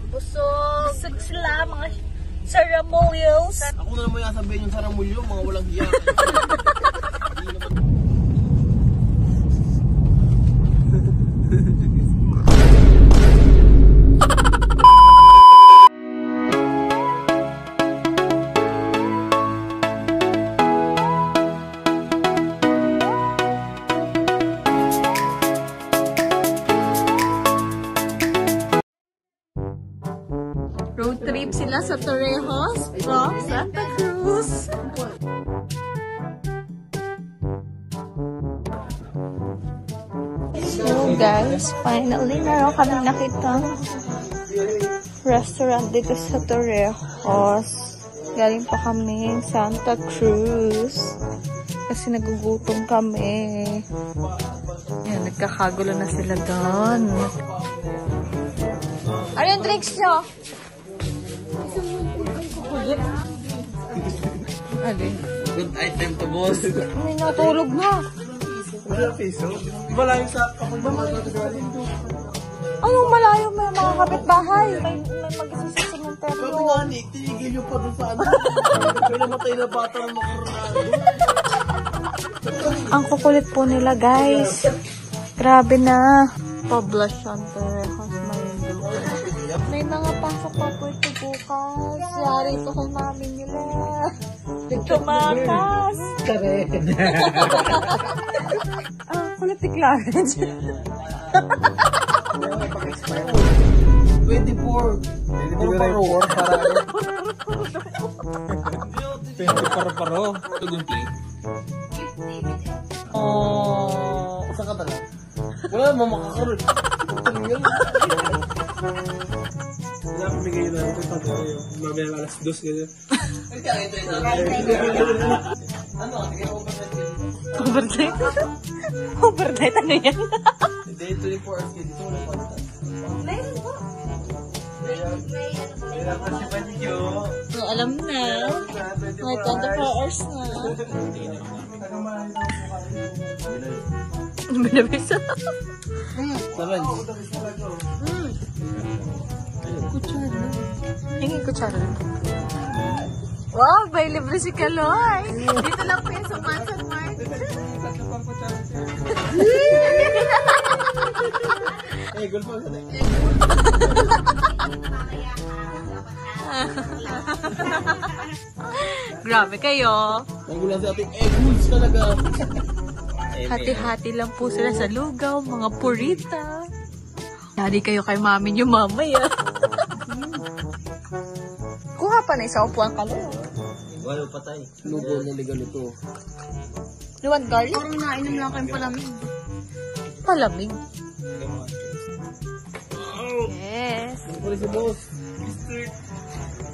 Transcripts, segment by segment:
Busog. Busog sila, mga Saramulios. Ako na naman sabihin yung Saramulyo, mga walang hiya. Road trip sila sa Torrejos from Santa Cruz. So guys, finally meron kami nakitang restaurant dito sa Torrejos. Galing pa kami Santa Cruz kasi nagugutom kami. Yan, nagkakagulo na sila doon. Ano yung drinks nyo? Alin? Good item to boss. May natulog na. Wala piso. Malayo sa Anong malayo? May mga kapitbahay. May mag-isising ng Sabi terno. nga ni, tinigil nyo pa doon sa ano. May namatay na bata ng makarunado. Ang kukulit po nila guys. Grabe na. Poblacion Torrejos, Marinduque. May mga pasok pa po ito bukas. Yari ito kay mami nila. Tumakas. Kare. Kulit ni Clarence. 24. 24 para. 24 paro. Tugong plate. Oh. Saan ka talaga? Wala naman makakaroon. Pinapamigay yun natin pag mamaya alas 2 ganyan. Ano? Overnight? Overnight? Ano yan? Hindi, 24 hours kayo. Dito wala pa. Meron po. Kaya kasi pa niyo. Alam na. May 24 hours na. Binabisa. Saban. Kutsara. Hingin kutsara. Wow, may libre si Kaloy. Dito lang po yan sa Mansan Mart. Egol pa sa Grabe kayo. Nagulang sa ating egols talaga. Hati-hati lang po sila sa lugaw, mga purita. Yari kayo kay mami niyo mamaya. Kuha pa na isa upuan Kaloy. Wala patay. Lugo na legal ito. Luwan garlic? Parang nainom lang kayong palamig. Palamig. Yes. Ano si boss?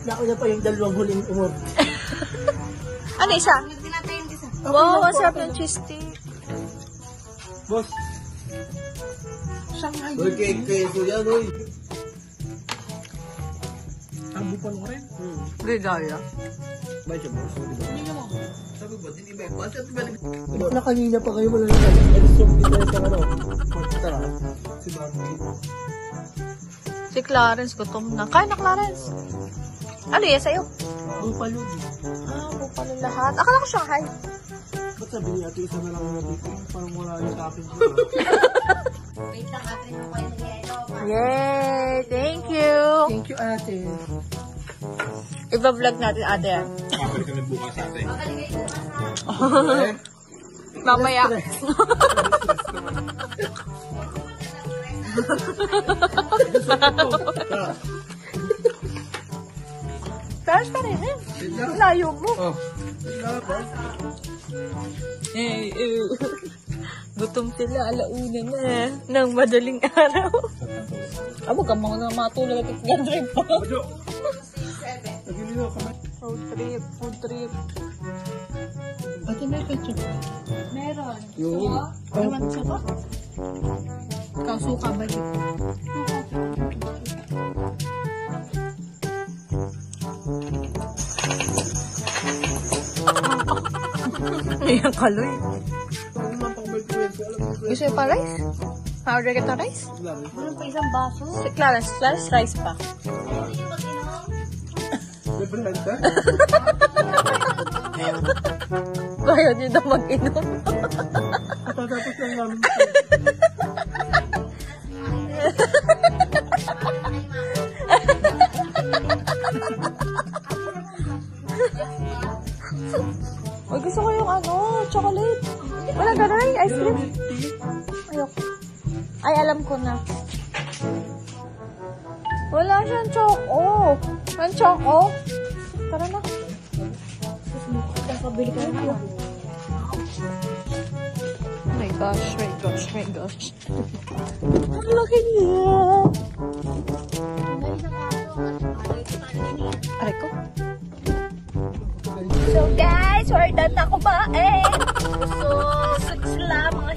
Nauna pa yung dalawang huling umot. Ano isa? Nagdinatay yung isa. Wow, masarap ng cheese stick. Boss. Shanghai. Okay, so yan, oy. Tambo pa mo rin? Regala. Ba siya, boss? Sabi ba, din iba. Bakit ba? Na kanina pa kayo wala naman. Nag-stop dito sa ano. Tara. Si Barbie. Si Clarence, gutom na. Kain na, Clarence. Ano yan sa'yo? Bupalo. Bupalo lahat. Akala ko Shanghai. Ba't sabi niya, ito isa na lang natin? Parang wala yung sa akin. Wait lang, ate. Ano kayo nagyayalo? Yay! Thank you! Thank you, ate. Iba-vlog natin ate yan. Kapag kami bukas ate. Magaligay ko na. Mamaya. Taas pa rin eh. Layo mo. Oh. Gutom sila, alauna na. Nang madaling araw. Abo ka mga matulog at nag-drive pa. Road trip, food trip. Ate, may ketchup. Meron. Yung. Ewan siya ba? Ikaw, suka ba yun? Ayan, Kaloy. Gusto yung pa rice? Ma-order kita rice? Meron pa isang baso. Si Claras rice pa. Libre ka? Kaya niyo na mag-inom. Tatapos lang namin. Uy, gusto ko yung chocolate. Wala gano'n ice cream. Ayoko. Ay, alam ko na. Wala siyang choco. Walang choco. Tara na. Pabili ka na. Oh my gosh. Ang laki niya. Aray ko. So guys, we're done na kumain. So, sila mga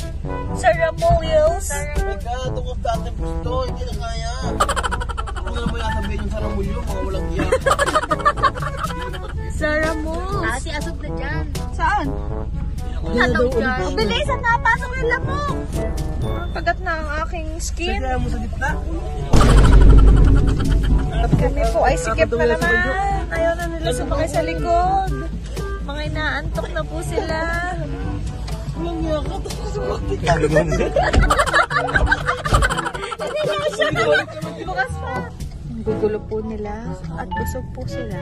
saramuyos. My God, ako dati gusto, hindi na kaya. Ako na naman yasabihin yung saramulyo, mga walang iyak. Saramus. Ate, asog na dyan. Saan? Hataw dyan. Bilisan na, pasok yung lamok. Pagat na ang aking skin. Kaya mo sa gitna. Kami po ay sikip na naman. Ayaw na nila sumakay sa likod. Mga inaantok na po sila. Walang iyak ka, tapos sumakit. Hindi na siya. Bukas pa. Ang gugulo po nila at busog po sila.